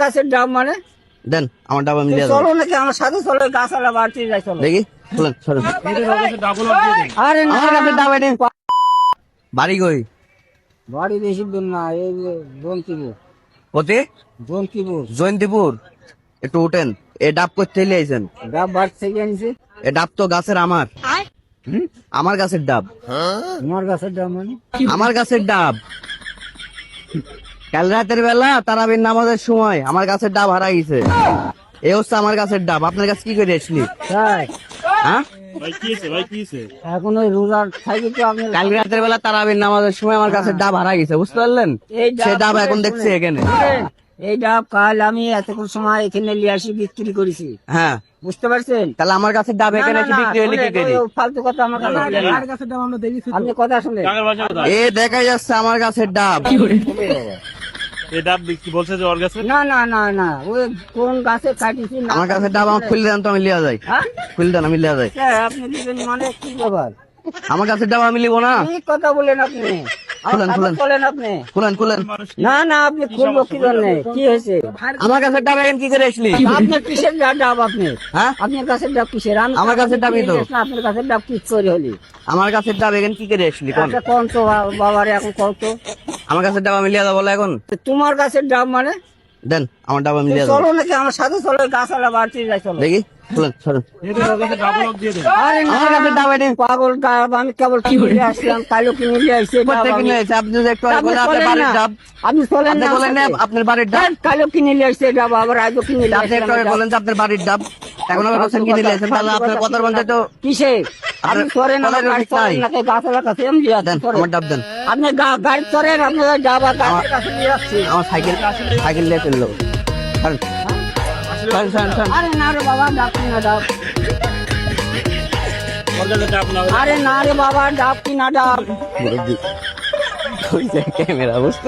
গাছের ডাব মানে দেন আমার ডাব আমি দিয়ে দেবো। চলো নাকি আমার সাথে চলো, গাছালা বাড়তে যাই চলো। দেখি চলেন সরেন। আরে না আমার কাছে ডাব এনে বাড়ি কই? বাড়ি বেশি দূর না, এই যে জন্তিপুর। কোথে? জন্তিপুর জয়ন্তীপুর। একটু উঠেন। এ ডাব করতে আইছেন? ডাব বাড়ি থেকে আনছি। এ ডাব তো গাছের আমার। আমার গাছের ডাব। তোমার গাছের ডাব মানে আমার গাছের ডাব। কাল রাতের বেলা তারাবির নামাজের সময় আমার গাছের ডাব হারা গেছে। এ হচ্ছে আমার গাছের ডাব। আপনার কাছে কি করে আসলি? তাই হ্যাঁ, এখন ওই রোজার থাকি তো আপনি কাল রাতের বেলা তারাবির নামাজের সময় আমার গাছের ডাব হারা গেছে, বুঝতে পারলেন? এই সে ডাব শুনেন, এখন দেখছি শুনেন, এখানে। শুনেন, এই ডাব কাল আমি এতক্ষণ সময় এখানে নিয়ে আসি বিক্রি করেছি, হ্যাঁ, বুঝতে পারছেন? তাহলে আমার গাছের ডাব না, এখানে না, এসে না, বিক্রি হলে কি শুনেন, করি? ওই ফালতু কথা আমার কাছে বলবেন না। আপনি কথা শুনেন। এ দেখা যাচ্ছে আমার গাছের ডাব। না না না না, ওই কোন গাছে কাটিছি না আমার গাছের ডাব আমার খুলে দেন তো আমি লিয়া যাই। হ্যাঁ? খুলে দেন আমি লিয়া যাই। স্যার, আপনি দিবেন মানে কি ব্যাপার? আমার গাছের ডাব আমি লিবো না। কি কথা বলেন আপনি? আমার খুলেন, কথা খুলেন। বলেন আপনি? খুলেন খুলেন। না না, আপনি খুলবো কি জন্য? কি হয়েছে? আমার গাছের ডাব এখানে কি করে আসলি? আপনার কিসের ডাব আপনি? হ্যাঁ, আপনার গাছের ডাব কিসের? আমি আমার গাছের ডাবই তো। আপনার গাছের ডাব কি করে হলি? আমার গাছের ডাব এখানে কি করে আসলি কোন? আচ্ছা কোন তো বাবারে এখন কত? আমার গাছের ডাব আমি লিয়া যাবো বলে এখন? তোমার গাছের ডাব মানে দেন আমার ডাব আমি লিয়া যাবো। চলো নাকি আমার সাথে চলো, গাছালা বাড়তে যাই চলো। দেখি চলেন সরেন। আরে না, আমার কাছে ডাব এনে পাগল ডাব, আমি কেবল কিনে আসলাম, কালো কিনে নিয়ে আসছি ডাব কোথা আমি। কিনে এসে আপনি যদি একটু আগে আপনি বলেন আপনার চলেন বাড়ির না। ডাব। আপনি চলেন আপনি না বলেন না আমার সাথে। আপনার বাড়ির ডাব। কালো কিনে নিয়ে আসছে ডাব, আবার আজও কিনে নিয়ে আপনি একটু আসছে আগে ডাব। বলেন যে আপনার বাড়ির ডাব। এখন আবার বলছেন কিনে নিয়ে এসেছেন, তাহলে আপনার কথার মধ্যে তো কিসে? আপনি চলেন, আমার কথার গাড়ি ঠিক নাই। চলেন নাকি গাছালা কাছে এমনি দেন আছেন, চলেন। আমার ডাব দেন। আপনি গাড়ি চলেন, আপনি ডাব আর গাছের কাছে নিয়ে যাচ্ছি। আমার সাইকেল নিয়ে চললো। সরেন সরেন সরেন সরেন। আরে না রে বাবা, ডাব কিনা ডাব। আরে না রে বাবা, ডাব কিনা ডাব। ক্যামেরা বুঝতে